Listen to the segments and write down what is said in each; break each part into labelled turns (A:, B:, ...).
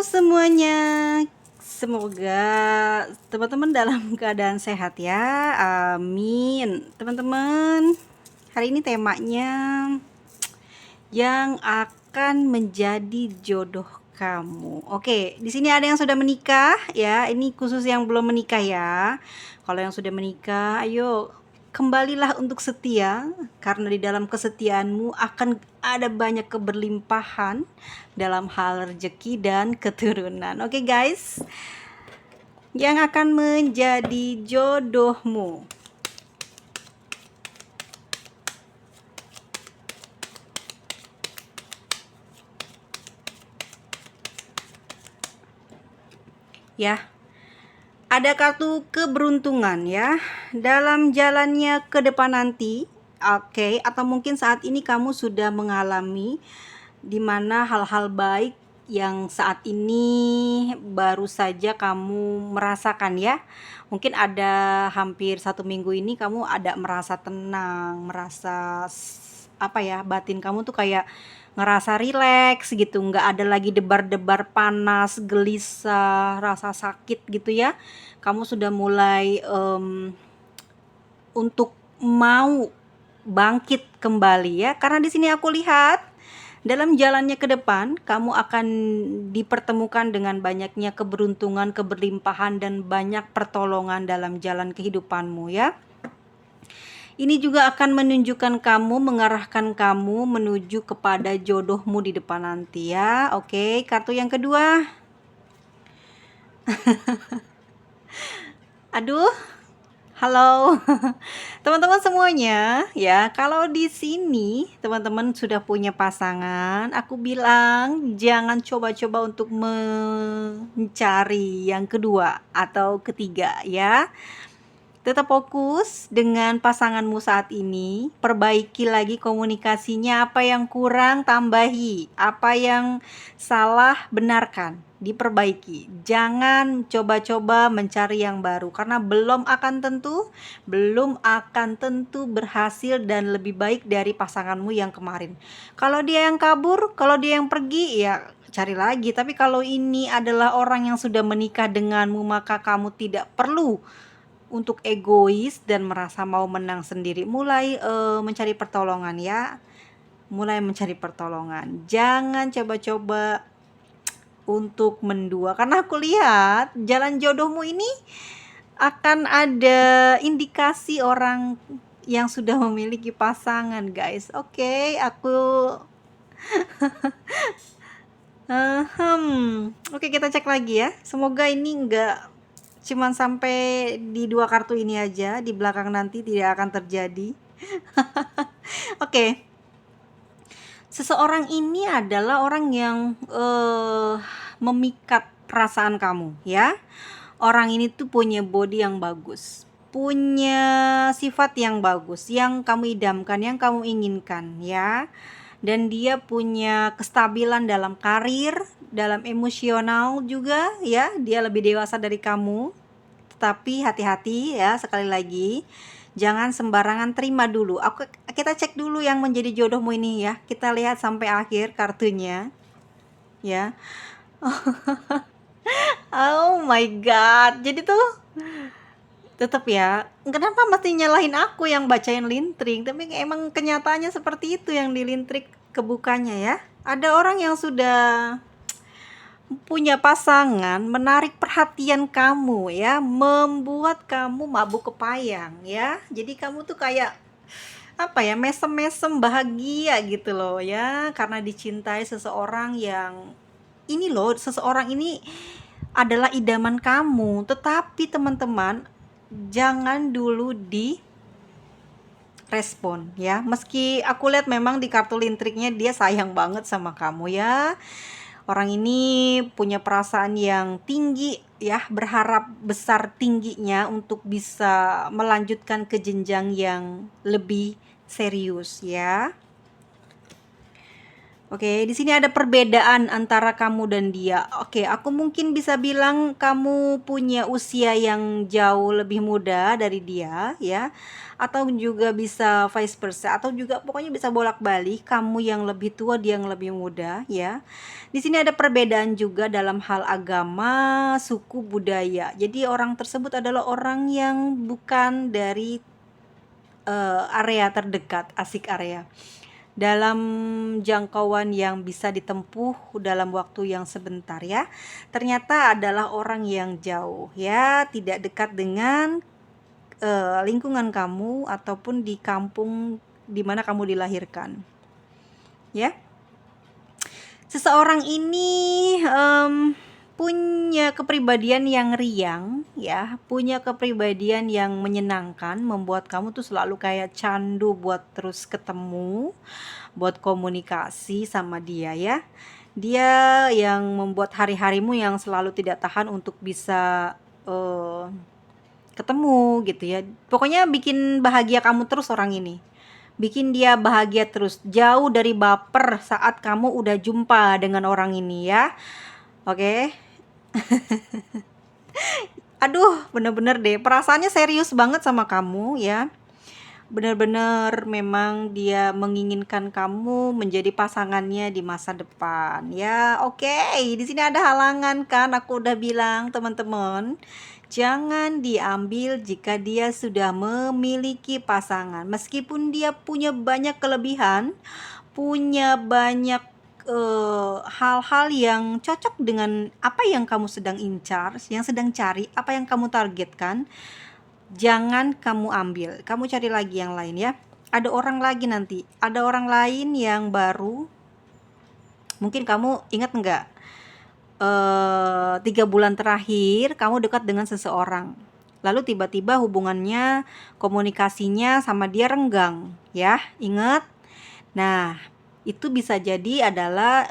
A: semuanya, semoga teman-teman dalam keadaan sehat ya, amin. Teman-teman, hari ini temanya yang akan menjadi jodoh kamu. Oke, di sini ada yang sudah menikah ya, ini khusus yang belum menikah ya. Kalau yang sudah menikah, ayo kembalilah untuk setia, karena di dalam kesetiaanmu akan ada banyak keberlimpahan dalam hal rezeki dan keturunan. Oke guys, yang akan menjadi jodohmu. Ya, ada kartu keberuntungan ya dalam jalannya ke depan nanti. Oke, atau mungkin saat ini kamu sudah mengalami dimana hal-hal baik yang saat ini baru saja kamu merasakan ya. Mungkin ada hampir 1 minggu ini kamu ada merasa tenang, merasa apa ya, batin kamu tuh kayak ngerasa rileks gitu, nggak ada lagi debar-debar panas, gelisah, rasa sakit gitu ya. Kamu sudah mulai untuk mau bangkit kembali ya, karena di sini aku lihat dalam jalannya ke depan kamu akan dipertemukan dengan banyaknya keberuntungan, keberlimpahan, dan banyak pertolongan dalam jalan kehidupanmu ya. Ini juga akan menunjukkan kamu, mengarahkan kamu menuju kepada jodohmu di depan nanti ya. Oke, kartu yang kedua. Aduh, halo. Teman-teman semuanya, ya, kalau di sini teman-teman sudah punya pasangan, aku bilang jangan coba-coba untuk mencari yang kedua atau ketiga ya. Tetap fokus dengan pasanganmu saat ini, perbaiki lagi komunikasinya, apa yang kurang tambahi, apa yang salah benarkan, diperbaiki. Jangan coba-coba mencari yang baru karena belum akan tentu berhasil dan lebih baik dari pasanganmu yang kemarin. Kalau dia yang kabur, kalau dia yang pergi, ya cari lagi. Tapi kalau ini adalah orang yang sudah menikah denganmu, maka kamu tidak perlu untuk egois dan merasa mau menang sendiri. Mulai mencari pertolongan ya. Mulai mencari pertolongan. Jangan coba-coba untuk mendua, karena aku lihat jalan jodohmu ini akan ada indikasi orang yang sudah memiliki pasangan, guys. Oke, aku Oke, kita cek lagi ya. Semoga ini enggak cuman sampai di 2 kartu ini aja, di belakang nanti tidak akan terjadi. Oke. Seseorang ini adalah orang yang memikat perasaan kamu ya. Orang ini tuh punya body yang bagus, punya sifat yang bagus, yang kamu idamkan, yang kamu inginkan ya. Dan dia punya kestabilan dalam karir, dalam emosional juga ya. Dia lebih dewasa dari kamu. Tetapi hati-hati ya, sekali lagi jangan sembarangan terima dulu. Kita cek dulu yang menjadi jodohmu ini ya. Kita lihat sampai akhir kartunya ya. Oh my god. Jadi tuh tetap ya, kenapa mesti nyalahin aku yang bacain lintrik? Tapi emang kenyataannya seperti itu yang di lintrik kebukanya ya. Ada orang yang sudah punya pasangan menarik perhatian kamu ya, membuat kamu mabuk kepayang ya. Jadi kamu tuh kayak apa ya, mesem-mesem bahagia gitu loh ya, karena dicintai seseorang yang ini loh, seseorang ini adalah idaman kamu. Tetapi teman-teman, jangan dulu di respon ya. Meski aku lihat memang di kartu lintriknya dia sayang banget sama kamu ya. Orang ini punya perasaan yang tinggi ya, berharap besar tingginya untuk bisa melanjutkan ke jenjang yang lebih serius ya. Oke, di sini ada perbedaan antara kamu dan dia. Oke, aku mungkin bisa bilang kamu punya usia yang jauh lebih muda dari dia, ya. Atau juga bisa vice versa, atau juga pokoknya bisa bolak-balik, kamu yang lebih tua, dia yang lebih muda, ya. Di sini ada perbedaan juga dalam hal agama, suku, budaya. Jadi orang tersebut adalah orang yang bukan dari area terdekat, asik area. Dalam jangkauan yang bisa ditempuh dalam waktu yang sebentar ya. Ternyata adalah orang yang jauh ya, tidak dekat dengan lingkungan kamu ataupun di kampung di mana kamu dilahirkan. Ya. Seseorang ini punya kepribadian yang riang ya, punya kepribadian yang menyenangkan, membuat kamu tuh selalu kayak candu buat terus ketemu, buat komunikasi sama dia ya. Dia yang membuat hari-harimu yang selalu tidak tahan untuk bisa ketemu gitu ya. Pokoknya bikin bahagia kamu terus orang ini. Bikin dia bahagia terus, jauh dari baper saat kamu udah jumpa dengan orang ini ya. Oke. Aduh, bener-bener deh, perasaannya serius banget sama kamu ya. Bener-bener memang dia menginginkan kamu menjadi pasangannya di masa depan ya. Oke, di sini ada halangan kan, aku udah bilang teman-teman, jangan diambil jika dia sudah memiliki pasangan. Meskipun dia punya banyak kelebihan, punya banyak hal-hal yang cocok dengan apa yang kamu sedang incar, yang sedang cari, apa yang kamu targetkan, jangan kamu ambil. Kamu cari lagi yang lain ya. Ada orang lagi nanti, ada orang lain yang baru. Mungkin kamu ingat nggak? 3 bulan terakhir kamu dekat dengan seseorang. Lalu tiba-tiba hubungannya, komunikasinya sama dia renggang, ya. Ingat? Nah, itu bisa jadi adalah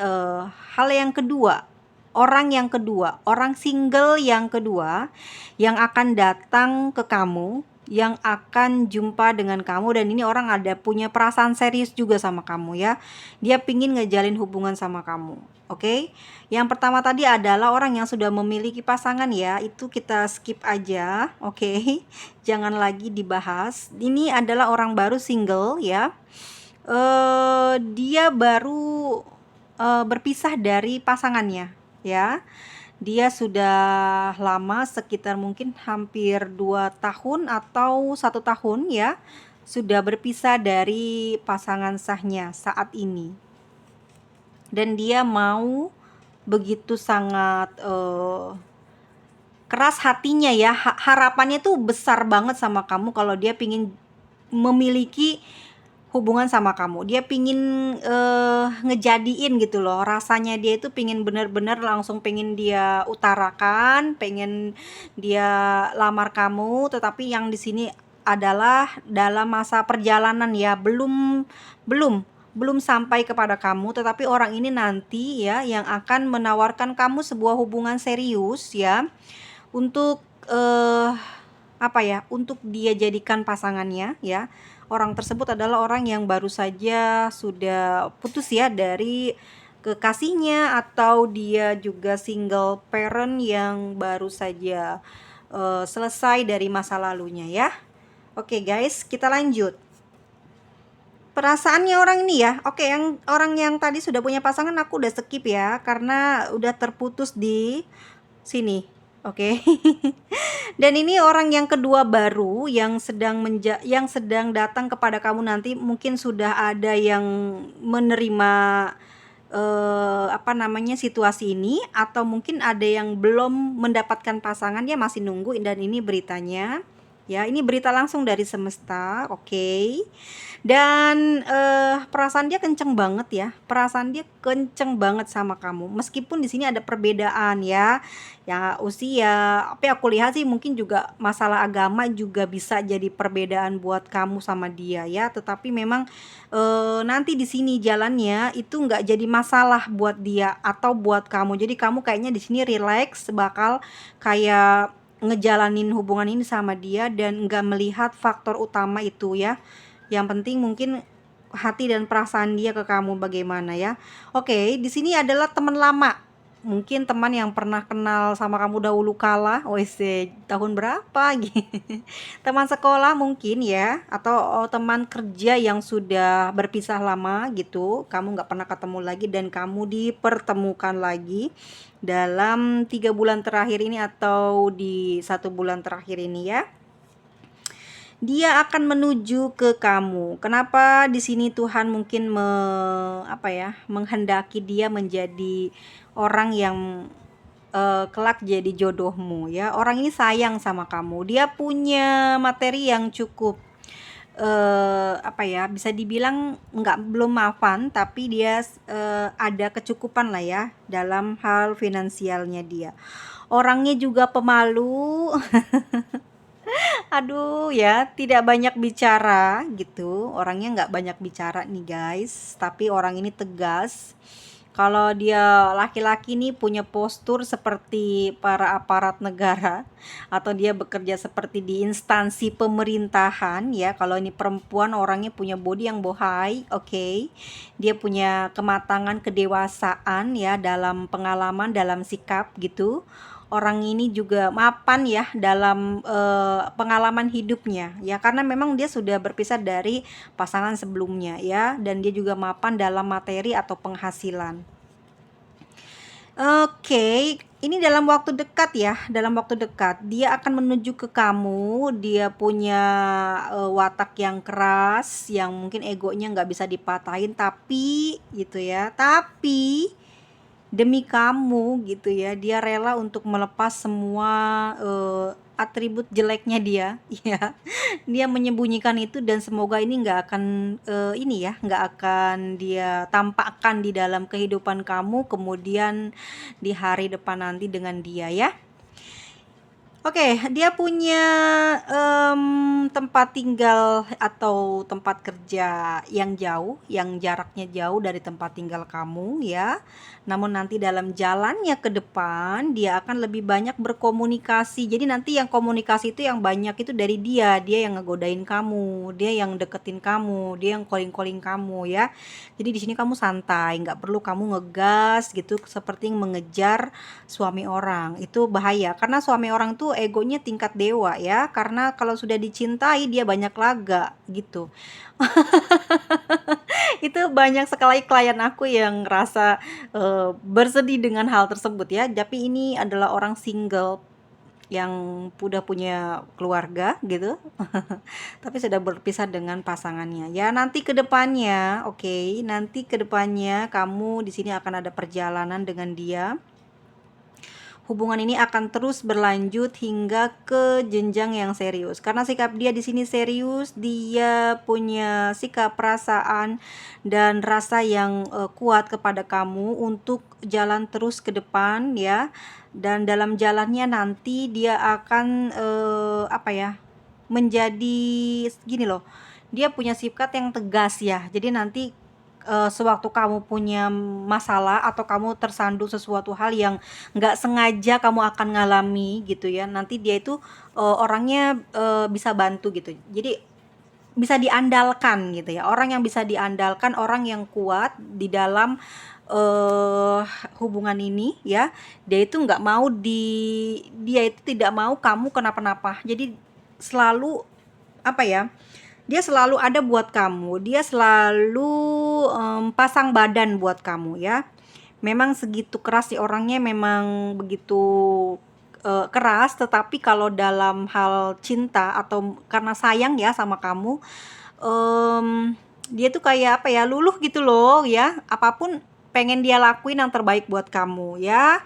A: hal yang kedua, orang yang kedua, orang single yang kedua yang akan datang ke kamu, yang akan jumpa dengan kamu, dan ini orang ada punya perasaan serius juga sama kamu ya. Dia pingin ngejalin hubungan sama kamu. Oke. Yang pertama tadi adalah orang yang sudah memiliki pasangan ya, itu kita skip aja. Oke. Jangan lagi dibahas. Ini adalah orang baru single ya. Dia baru berpisah dari pasangannya ya. Dia sudah lama, sekitar mungkin hampir 2 tahun atau 1 tahun ya, sudah berpisah dari pasangan sahnya saat ini. Dan dia mau begitu sangat keras hatinya ya, harapannya tuh besar banget sama kamu kalau dia pingin memiliki hubungan sama kamu. Dia pingin ngejadiin gitu loh. Rasanya dia itu pingin bener-bener langsung pengen dia utarakan, pengen dia lamar kamu, tetapi yang di sini adalah dalam masa perjalanan ya, belum sampai kepada kamu, tetapi orang ini nanti ya yang akan menawarkan kamu sebuah hubungan serius ya, untuk apa ya, untuk dia jadikan pasangannya ya. Orang tersebut adalah orang yang baru saja sudah putus ya dari kekasihnya, atau dia juga single parent yang baru saja selesai dari masa lalunya ya. Oke guys, kita lanjut. Perasaannya orang ini ya. Oke, yang orang yang tadi sudah punya pasangan aku udah skip ya, karena udah terputus di sini. Oke. Dan ini orang yang kedua baru yang sedang datang kepada kamu nanti, mungkin sudah ada yang menerima situasi ini, atau mungkin ada yang belum mendapatkan pasangan, dia masih nunggu, dan ini beritanya. Ya, ini berita langsung dari semesta, oke. Dan perasaan dia kenceng banget ya, perasaan dia kenceng banget sama kamu. Meskipun di sini ada perbedaan ya, usia. Tapi aku lihat sih mungkin juga masalah agama juga bisa jadi perbedaan buat kamu sama dia ya. Tetapi memang nanti di sini jalannya itu nggak jadi masalah buat dia atau buat kamu. Jadi kamu kayaknya di sini relax, bakal kayak ngejalanin hubungan ini sama dia dan nggak melihat faktor utama itu ya. Yang penting mungkin hati dan perasaan dia ke kamu bagaimana ya. Oke, di sini adalah teman lama. Mungkin teman yang pernah kenal sama kamu dahulu kala, wes tahun berapa gitu. Teman sekolah mungkin ya, atau teman kerja yang sudah berpisah lama gitu. Kamu nggak pernah ketemu lagi dan kamu dipertemukan lagi dalam 3 bulan terakhir ini atau di 1 bulan terakhir ini ya. Dia akan menuju ke kamu. Kenapa di sini Tuhan mungkin menghendaki dia menjadi orang yang kelak jadi jodohmu ya. Orang ini sayang sama kamu. Dia punya materi yang cukup bisa dibilang belum mapan, tapi dia ada kecukupan lah ya dalam hal finansialnya dia. Orangnya juga pemalu. Aduh ya, tidak banyak bicara gitu. Orangnya nggak banyak bicara nih guys, tapi orang ini tegas. Kalau dia laki-laki nih punya postur seperti para aparat negara, atau dia bekerja seperti di instansi pemerintahan ya. Kalau ini perempuan, orangnya punya body yang bohai, oke. Dia punya kematangan, kedewasaan ya dalam pengalaman, dalam sikap gitu. Orang ini juga mapan ya dalam pengalaman hidupnya ya, karena memang dia sudah berpisah dari pasangan sebelumnya ya, dan dia juga mapan dalam materi atau penghasilan. Oke, ini dalam waktu dekat ya, dalam waktu dekat dia akan menuju ke kamu. Dia punya watak yang keras, yang mungkin egonya nggak bisa dipatahin, tapi gitu ya, tapi demi kamu gitu ya, dia rela untuk melepas semua atribut jeleknya dia ya. Dia menyembunyikan itu dan semoga ini nggak akan nggak akan dia tampakkan di dalam kehidupan kamu kemudian di hari depan nanti dengan dia ya. Oke, dia punya tempat tinggal atau tempat kerja yang jauh, yang jaraknya jauh dari tempat tinggal kamu ya. Namun nanti dalam jalannya ke depan dia akan lebih banyak berkomunikasi. Jadi nanti yang komunikasi itu yang banyak itu dari dia yang ngegodain kamu, dia yang deketin kamu, dia yang calling-calling kamu ya. Jadi di sini kamu santai, nggak perlu kamu ngegas gitu seperti mengejar suami orang. Itu bahaya karena suami orang tuh egonya tingkat dewa ya, karena kalau sudah dicintai dia banyak laga gitu. Itu banyak sekali klien aku yang rasa bersedih dengan hal tersebut ya. Tapi ini adalah orang single yang udah punya keluarga gitu. Tapi sudah berpisah dengan pasangannya. Ya nanti ke depannya, nanti ke depannya kamu di sini akan ada perjalanan dengan dia. Hubungan ini akan terus berlanjut hingga ke jenjang yang serius. Karena sikap dia di sini serius, dia punya sikap, perasaan dan rasa yang kuat kepada kamu untuk jalan terus ke depan ya. Dan dalam jalannya nanti dia akan menjadi gini loh. Dia punya sikap yang tegas ya. Jadi nanti sewaktu kamu punya masalah atau kamu tersandung sesuatu hal yang nggak sengaja kamu akan ngalami gitu ya, nanti dia itu orangnya bisa bantu gitu. Jadi bisa diandalkan gitu ya, orang yang bisa diandalkan, orang yang kuat di dalam hubungan ini ya. Dia itu dia itu tidak mau kamu kenapa-napa. Jadi selalu dia selalu ada buat kamu, dia selalu pasang badan buat kamu ya. Memang segitu keras sih orangnya, memang begitu keras, tetapi kalau dalam hal cinta atau karena sayang ya sama kamu, dia tuh kayak luluh gitu loh ya. Apapun pengen dia lakuin yang terbaik buat kamu ya.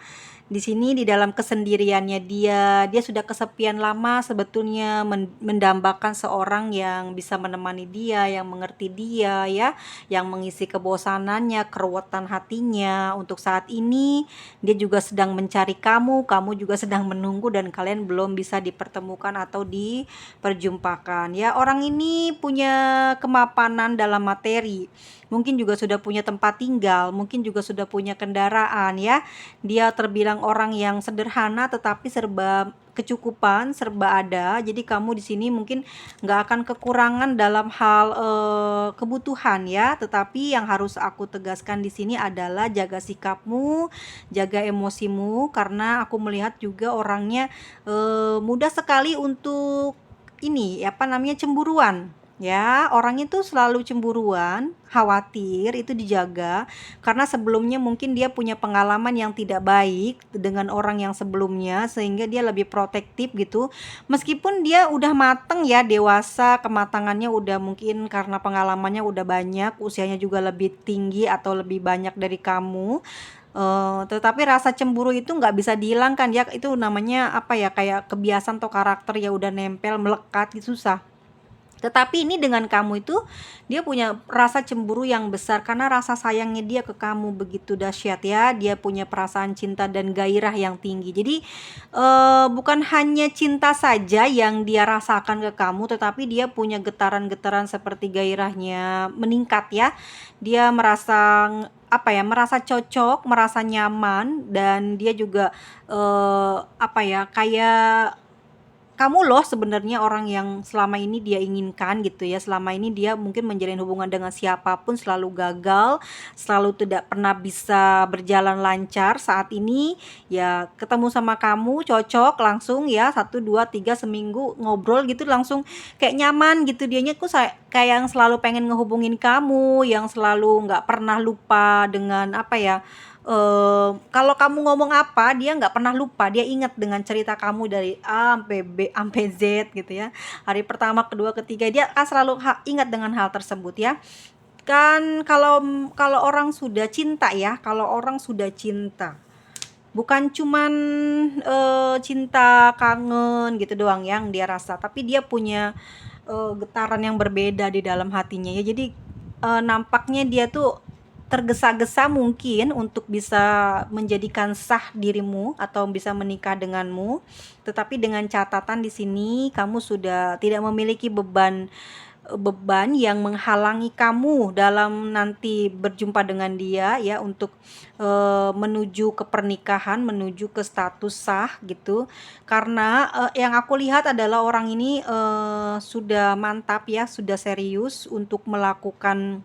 A: Di sini di dalam kesendiriannya dia sudah kesepian lama sebetulnya, mendambakan seorang yang bisa menemani dia, yang mengerti dia ya, yang mengisi kebosanannya, keruwetan hatinya. Untuk saat ini dia juga sedang mencari kamu juga sedang menunggu dan kalian belum bisa dipertemukan atau diperjumpakan ya. Orang ini punya kemapanan dalam materi. mungkin juga sudah punya tempat tinggal, mungkin juga sudah punya kendaraan ya. Dia terbilang orang yang sederhana tetapi serba kecukupan, serba ada. Jadi kamu di sini mungkin nggak akan kekurangan dalam hal kebutuhan ya. Tetapi yang harus aku tegaskan di sini adalah jaga sikapmu, jaga emosimu, karena aku melihat juga orangnya mudah sekali untuk ini apa namanya cemburuan. Ya, orang itu selalu cemburuan, khawatir, itu dijaga karena sebelumnya mungkin dia punya pengalaman yang tidak baik dengan orang yang sebelumnya sehingga dia lebih protektif gitu. Meskipun dia udah mateng ya, dewasa, kematangannya udah mungkin karena pengalamannya udah banyak, usianya juga lebih tinggi atau lebih banyak dari kamu. Tetapi rasa cemburu itu nggak bisa dihilangkan ya, itu namanya apa ya, kayak kebiasaan atau karakter ya udah nempel, melekat, itu susah. Tetapi ini dengan kamu itu, dia punya rasa cemburu yang besar karena rasa sayangnya dia ke kamu begitu dahsyat ya. Dia punya perasaan cinta dan gairah yang tinggi. Jadi bukan hanya cinta saja yang dia rasakan ke kamu, tetapi dia punya getaran-getaran seperti gairahnya meningkat ya. Dia merasa apa ya, merasa cocok, merasa nyaman, dan dia juga apa ya, kayak kamu loh sebenarnya orang yang selama ini dia inginkan gitu ya. Selama ini dia mungkin menjalin hubungan dengan siapapun selalu gagal, selalu tidak pernah bisa berjalan lancar. Saat ini ya ketemu sama kamu cocok langsung ya, 1 2 3 seminggu ngobrol gitu langsung kayak nyaman gitu. Dianya kok kayak yang selalu pengen ngehubungin kamu, yang selalu nggak pernah lupa dengan apa ya, kalau kamu ngomong apa, dia nggak pernah lupa, dia ingat dengan cerita kamu dari A sampai B sampai Z gitu ya. Hari pertama, kedua, ketiga, dia akan selalu ingat dengan hal tersebut ya. Kan kalau kalau orang sudah cinta ya, kalau orang sudah cinta, bukan cuman cinta kangen gitu doang yang dia rasa, tapi dia punya getaran yang berbeda di dalam hatinya ya. Jadi nampaknya dia tuh tergesa-gesa mungkin untuk bisa menjadikan sah dirimu atau bisa menikah denganmu, tetapi dengan catatan di sini kamu sudah tidak memiliki beban yang menghalangi kamu dalam nanti berjumpa dengan dia ya, untuk menuju ke pernikahan, menuju ke status sah gitu. Karena yang aku lihat adalah orang ini sudah mantap ya, sudah serius untuk melakukan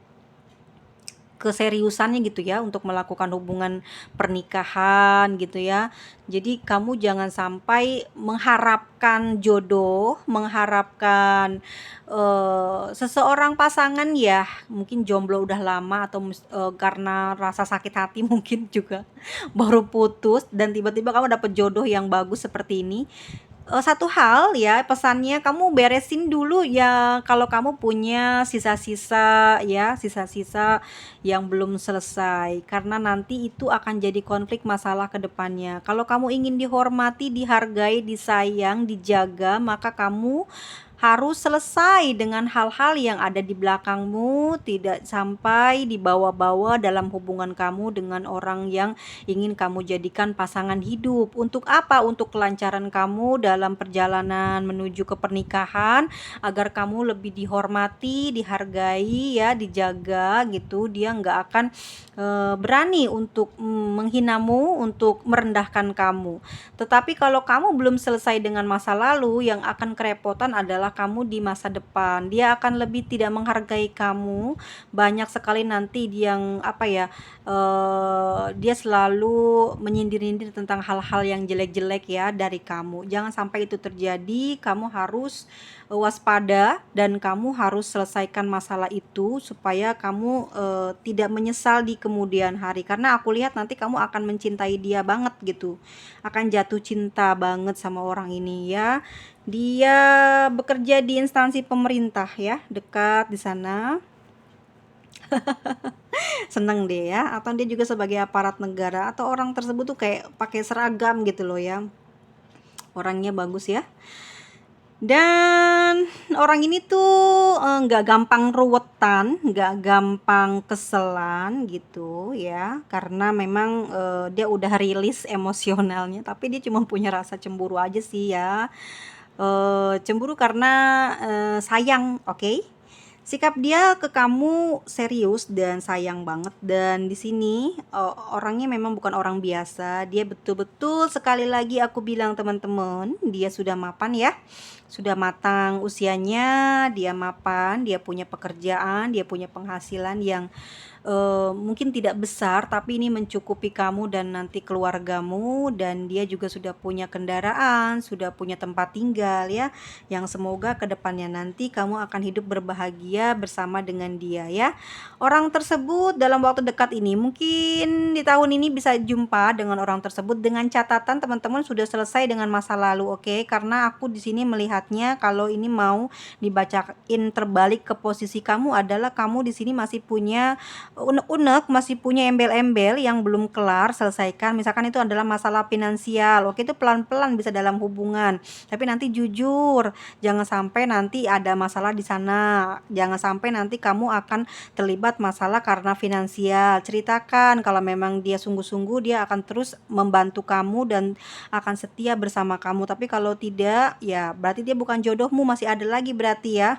A: keseriusannya gitu ya, untuk melakukan hubungan pernikahan gitu ya. Jadi kamu jangan sampai mengharapkan jodoh, mengharapkan seseorang pasangan ya, mungkin jomblo udah lama atau karena rasa sakit hati mungkin juga baru putus dan tiba-tiba kamu dapet jodoh yang bagus seperti ini. Satu hal ya, pesannya kamu beresin dulu ya kalau kamu punya sisa-sisa ya, sisa-sisa yang belum selesai, karena nanti itu akan jadi konflik masalah ke depannya. Kalau kamu ingin dihormati, dihargai, disayang, dijaga, maka kamu harus selesai dengan hal-hal yang ada di belakangmu, tidak sampai dibawa-bawa dalam hubungan kamu dengan orang yang ingin kamu jadikan pasangan hidup. Untuk apa? Untuk kelancaran kamu dalam perjalanan menuju ke pernikahan, agar kamu lebih dihormati, dihargai ya, dijaga gitu. Dia nggak akan berani untuk menghinamu, untuk merendahkan kamu. Tetapi kalau kamu belum selesai dengan masa lalu, yang akan kerepotan adalah kamu di masa depan. Dia akan lebih tidak menghargai kamu. Banyak sekali nanti yang apa ya, dia selalu menyindir-nyindir tentang hal-hal yang jelek-jelek ya dari kamu. Jangan sampai itu terjadi. Kamu harus waspada dan kamu harus selesaikan masalah itu supaya kamu tidak menyesal di kemudian hari. Karena aku lihat nanti kamu akan mencintai dia banget gitu, akan jatuh cinta banget sama orang ini ya. Dia bekerja di instansi pemerintah ya, dekat di sana. Seneng deh ya, atau dia juga sebagai aparat negara, atau orang tersebut tuh kayak pakai seragam gitu loh ya. Orangnya bagus ya. Dan orang ini tuh nggak gampang ruwetan, nggak gampang keselan gitu ya, karena memang dia udah rilis emosionalnya, tapi dia cuma punya rasa cemburu aja sih ya. Cemburu karena sayang, oke? Sikap dia ke kamu serius dan sayang banget, dan di sini orangnya memang bukan orang biasa. Dia betul-betul, sekali lagi aku bilang teman-teman, dia sudah mapan ya. Sudah matang usianya, dia mapan, dia punya pekerjaan, dia punya penghasilan yang mungkin tidak besar, tapi ini mencukupi kamu dan nanti keluargamu, dan dia juga sudah punya kendaraan, sudah punya tempat tinggal ya, yang semoga kedepannya nanti kamu akan hidup berbahagia bersama dengan dia ya. Orang tersebut dalam waktu dekat ini, mungkin di tahun ini bisa jumpa dengan orang tersebut, dengan catatan teman-teman sudah selesai dengan masa lalu, oke? Karena aku di sini melihatnya, kalau ini mau dibacain terbalik ke posisi kamu, adalah kamu di sini masih punya unek-unek, masih punya embel-embel yang belum kelar selesaikan. Misalkan itu adalah masalah finansial, oke, itu pelan-pelan bisa dalam hubungan, tapi nanti jujur, jangan sampai nanti ada masalah di sana, jangan sampai nanti kamu akan terlibat masalah karena finansial. Ceritakan kalau memang dia sungguh-sungguh, dia akan terus membantu kamu dan akan setia bersama kamu. Tapi kalau tidak, ya berarti dia bukan jodohmu, masih ada lagi berarti ya.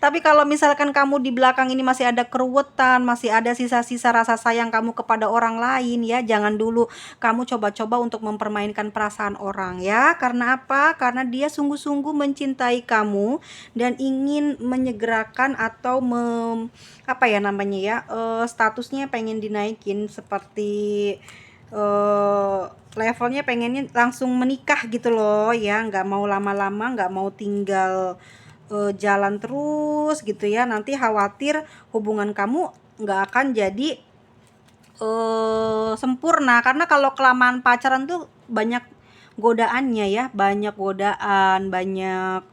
A: Tapi kalau misalkan kamu di belakang ini masih ada keruwetan, masih ada sisa-sisa rasa sayang kamu kepada orang lain ya, jangan dulu kamu coba-coba untuk mempermainkan perasaan orang ya. Karena apa? Karena dia sungguh-sungguh mencintai kamu dan ingin menyegerakan atau apa ya namanya ya, statusnya pengen dinaikin, seperti levelnya pengennya langsung menikah gitu loh ya, nggak mau lama-lama, nggak mau tinggal jalan terus gitu ya. Nanti khawatir hubungan kamu nggak akan jadi sempurna, karena kalau kelamaan pacaran tuh banyak godaannya ya, banyak godaan, banyak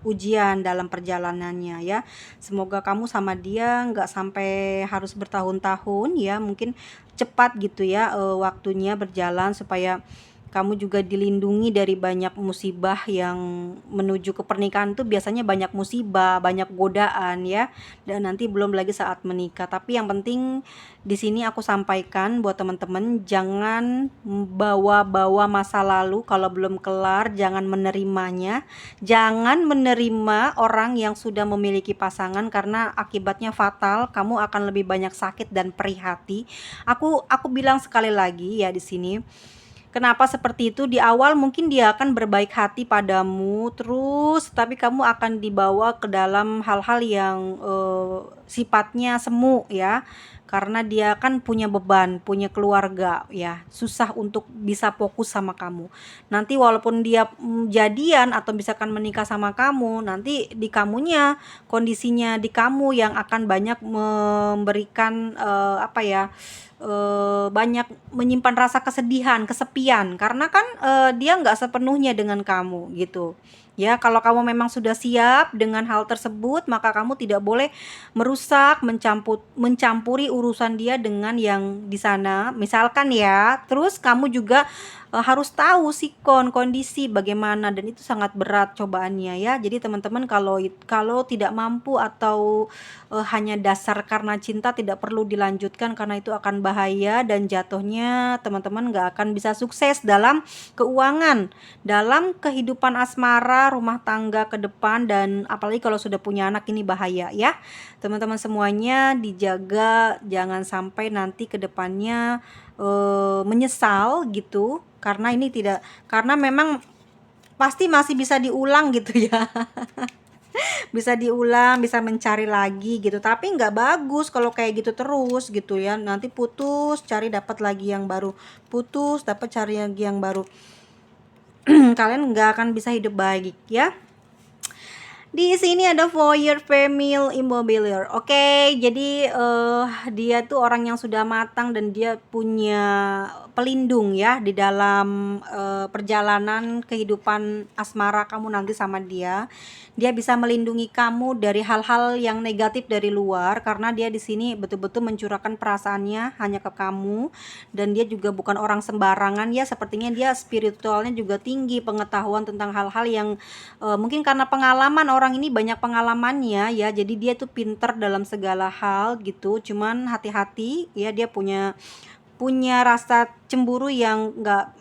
A: ujian dalam perjalanannya ya. Semoga kamu sama dia nggak sampai harus bertahun-tahun ya, mungkin cepat gitu ya waktunya berjalan, supaya kamu juga dilindungi dari banyak musibah. Yang menuju ke pernikahan tuh biasanya banyak musibah, banyak godaan ya, dan nanti belum lagi saat menikah. Tapi yang penting di sini aku sampaikan buat teman-teman, jangan bawa-bawa masa lalu kalau belum kelar, jangan menerimanya, jangan menerima orang yang sudah memiliki pasangan, karena akibatnya fatal, kamu akan lebih banyak sakit dan perih hati. Aku bilang sekali lagi ya di sini, kenapa seperti itu? Di awal mungkin dia akan berbaik hati padamu terus, tapi kamu akan dibawa ke dalam hal-hal yang sifatnya semu ya. Karena dia kan punya beban, punya keluarga ya, susah untuk bisa fokus sama kamu. Nanti walaupun dia jadian atau misalkan menikah sama kamu, nanti di kamunya, kondisinya di kamu yang akan banyak memberikan apa ya, banyak menyimpan rasa kesedihan, kesepian, karena kan dia nggak sepenuhnya dengan kamu gitu ya. Kalau kamu memang sudah siap dengan hal tersebut, maka kamu tidak boleh merusak, mencampuri urusan dia dengan yang di sana misalkan ya. Terus kamu juga harus tahu sikon kondisi bagaimana, dan itu sangat berat cobaannya ya. Jadi teman-teman, kalau tidak mampu atau hanya dasar karena cinta, tidak perlu dilanjutkan, karena itu akan bahaya dan jatuhnya teman-teman nggak akan bisa sukses dalam keuangan, dalam kehidupan asmara, rumah tangga ke depan, dan apalagi kalau sudah punya anak, ini bahaya ya. Teman-teman semuanya dijaga, jangan sampai nanti ke depannya menyesal gitu, karena ini tidak, karena memang pasti masih bisa diulang gitu ya. Bisa diulang, bisa mencari lagi gitu, tapi nggak bagus kalau kayak gitu terus gitu ya. Nanti putus, cari dapat lagi yang baru, putus, dapat cari lagi yang baru. Kalian nggak akan bisa hidup baik ya. Di sini ada Foyer Family Immobilier. Oke, jadi dia tuh orang yang sudah matang dan dia punya pelindung ya di dalam perjalanan kehidupan asmara kamu nanti sama dia. Dia bisa melindungi kamu dari hal-hal yang negatif dari luar, karena dia di sini betul-betul mencurahkan perasaannya hanya ke kamu, dan dia juga bukan orang sembarangan ya. Sepertinya dia spiritualnya juga tinggi, pengetahuan tentang hal-hal yang mungkin karena pengalaman, orang ini banyak pengalamannya ya, jadi dia tuh pinter dalam segala hal gitu. Cuman hati-hati ya, dia punya rasa cemburu yang enggak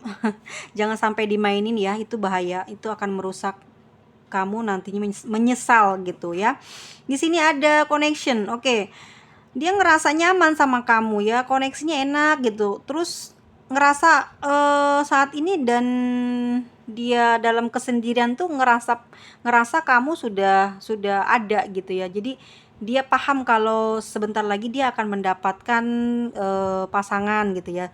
A: jangan sampai dimainin ya, itu bahaya, itu akan merusak kamu nantinya menyesal gitu ya. Di sini ada connection. Oke. Dia ngerasa nyaman sama kamu ya, koneksinya enak gitu. Terus ngerasa saat ini dan dia dalam kesendirian tuh ngerasa ngerasa kamu sudah ada gitu ya. Jadi dia paham kalau sebentar lagi dia akan mendapatkan pasangan gitu ya,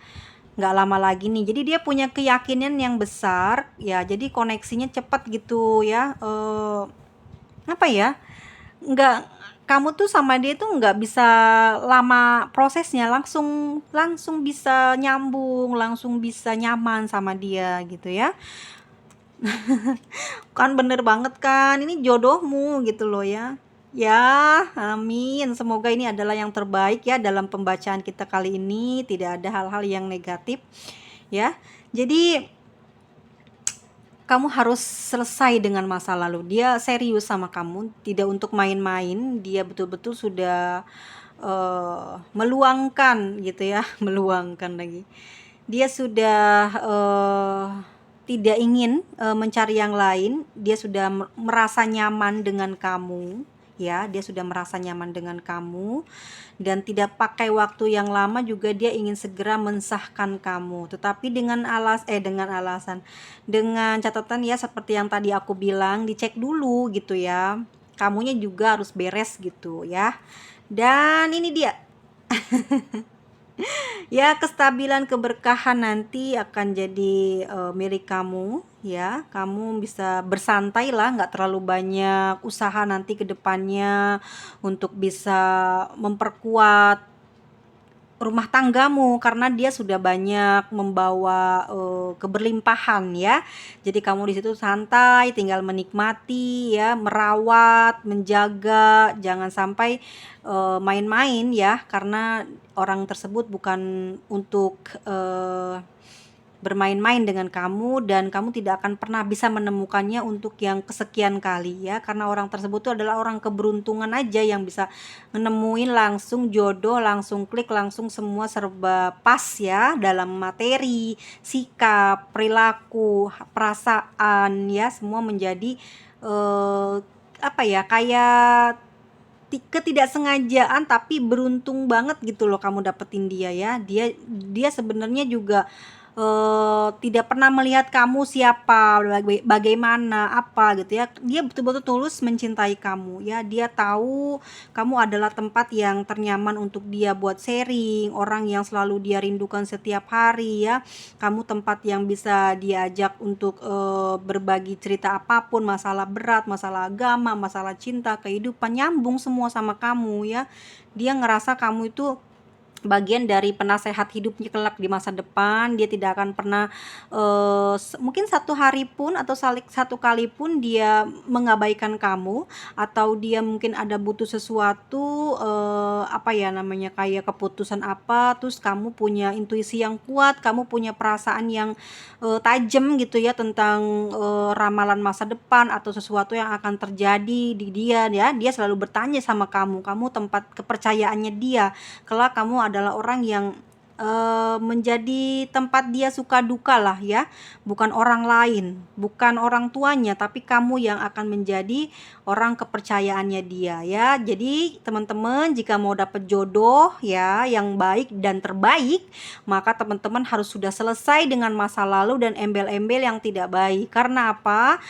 A: nggak lama lagi nih. Jadi dia punya keyakinan yang besar ya, jadi koneksinya cepat gitu ya. Apa ya, nggak, kamu tuh sama dia tuh nggak bisa lama prosesnya, langsung langsung bisa nyambung, langsung bisa nyaman sama dia gitu ya. Kan bener banget kan, ini jodohmu gitu loh ya. Ya, amin. Semoga ini adalah yang terbaik ya dalam pembacaan kita kali ini, tidak ada hal-hal yang negatif ya. Jadi kamu harus selesai dengan masa lalu. Dia serius sama kamu, tidak untuk main-main. Dia betul-betul sudah meluangkan gitu ya, meluangkan lagi. Dia sudah tidak ingin mencari yang lain. Dia sudah merasa nyaman dengan kamu. Ya, dia sudah merasa nyaman dengan kamu dan tidak pakai waktu yang lama juga, dia ingin segera mensahkan kamu. Tetapi dengan alasan, dengan catatan ya, seperti yang tadi aku bilang, dicek dulu gitu ya. Kamunya juga harus beres gitu ya. Dan ini dia. Ya, kestabilan keberkahan nanti akan jadi milik kamu ya. Kamu bisa bersantai lah, nggak terlalu banyak usaha nanti ke depannya untuk bisa memperkuat rumah tanggamu, karena dia sudah banyak membawa keberlimpahan ya. Jadi kamu di situ santai, tinggal menikmati ya, merawat, menjaga, jangan sampai main-main ya, karena orang tersebut bukan untuk bermain-main dengan kamu, dan kamu tidak akan pernah bisa menemukannya untuk yang kesekian kali ya, karena orang tersebut itu adalah orang keberuntungan aja yang bisa menemuin langsung jodoh, langsung klik, langsung semua serba pas ya, dalam materi, sikap, perilaku, perasaan ya, semua menjadi apa ya, kayak ketidaksengajaan tapi beruntung banget gitu loh kamu dapetin dia ya. Dia sebenarnya juga tidak pernah melihat kamu siapa, bagaimana, apa gitu ya. Dia betul-betul tulus mencintai kamu ya. Dia tahu kamu adalah tempat yang ternyaman untuk dia buat sharing, orang yang selalu dia rindukan setiap hari ya. Kamu tempat yang bisa diajak untuk berbagi cerita apapun, masalah berat, masalah agama, masalah cinta, kehidupan, nyambung semua sama kamu ya. Dia ngerasa kamu itu bagian dari penasehat hidupnya kelak di masa depan. Dia tidak akan pernah mungkin satu hari pun atau satu kali pun dia mengabaikan kamu, atau dia mungkin ada butuh sesuatu, apa ya namanya, kayak keputusan apa, terus kamu punya intuisi yang kuat, kamu punya perasaan yang tajam gitu ya tentang ramalan masa depan atau sesuatu yang akan terjadi di dia ya. Dia selalu bertanya sama kamu tempat kepercayaannya dia. Kelak kamu adalah orang yang menjadi tempat dia suka duka lah ya, bukan orang lain, bukan orang tuanya, tapi kamu yang akan menjadi orang kepercayaannya dia ya. Jadi teman-teman, jika mau dapat jodoh ya yang baik dan terbaik, maka teman-teman harus sudah selesai dengan masa lalu dan embel-embel yang tidak baik. Karena apa?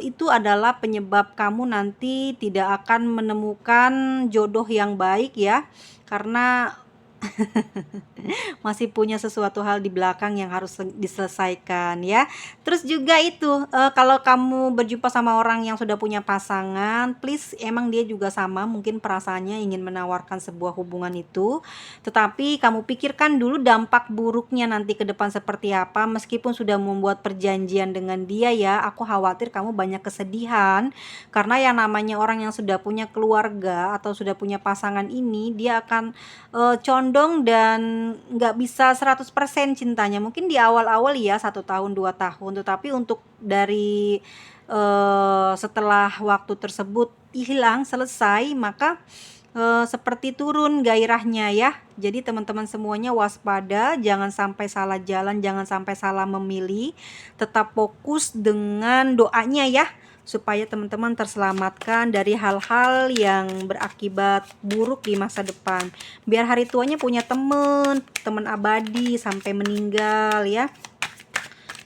A: Itu adalah penyebab kamu nanti tidak akan menemukan jodoh yang baik ya, karena masih punya sesuatu hal di belakang yang harus diselesaikan ya. Terus juga itu, kalau kamu berjumpa sama orang yang sudah punya pasangan, please, emang dia juga sama mungkin perasaannya ingin menawarkan sebuah hubungan itu, tetapi kamu pikirkan dulu dampak buruknya nanti ke depan seperti apa. Meskipun sudah membuat perjanjian dengan dia ya, aku khawatir kamu banyak kesedihan, karena yang namanya orang yang sudah punya keluarga atau sudah punya pasangan ini, dia akan condong dan nggak bisa 100% cintanya. Mungkin di awal-awal ya 1 tahun 2 tahun, tetapi untuk dari setelah waktu tersebut hilang, selesai, maka seperti turun gairahnya ya. Jadi teman-teman semuanya waspada, jangan sampai salah jalan, jangan sampai salah memilih. Tetap fokus dengan doanya ya, supaya teman-teman terselamatkan dari hal-hal yang berakibat buruk di masa depan. Biar hari tuanya punya teman abadi sampai meninggal ya.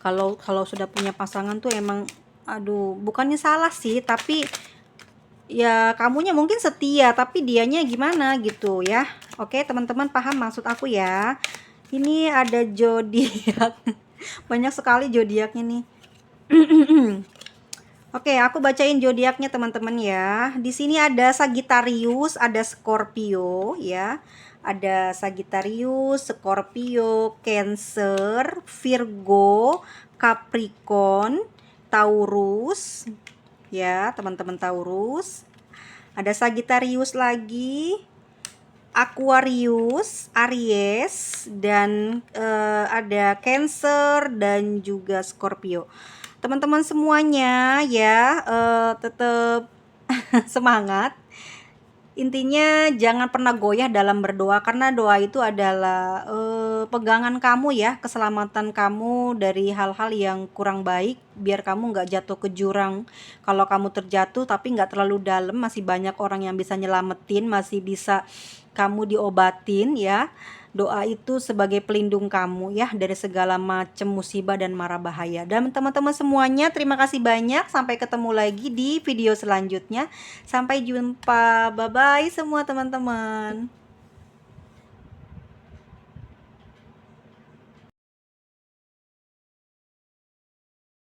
A: Kalau sudah punya pasangan tuh emang aduh, bukannya salah sih, tapi ya kamunya mungkin setia tapi dianya gimana gitu ya. Oke, teman-teman paham maksud aku ya. Ini ada zodiak. Banyak sekali zodiaknya nih. Oke, aku bacain zodiaknya teman-teman ya. Di sini ada Sagittarius, ada Scorpio ya. Ada Sagittarius, Scorpio, Cancer, Virgo, Capricorn, Taurus ya, teman-teman Taurus. Ada Sagittarius lagi, Aquarius, Aries, dan ada Cancer dan juga Scorpio. Teman-teman semuanya ya, tetap semangat. Intinya jangan pernah goyah dalam berdoa, karena doa itu adalah pegangan kamu ya, keselamatan kamu dari hal-hal yang kurang baik, biar kamu nggak jatuh ke jurang. Kalau kamu terjatuh tapi nggak terlalu dalam, masih banyak orang yang bisa nyelamatin, masih bisa kamu diobatin ya. Doa itu sebagai pelindung kamu ya dari segala macam musibah dan mara bahaya. Dan teman-teman semuanya, terima kasih banyak. Sampai ketemu lagi di video selanjutnya. Sampai jumpa. Bye-bye semua teman-teman.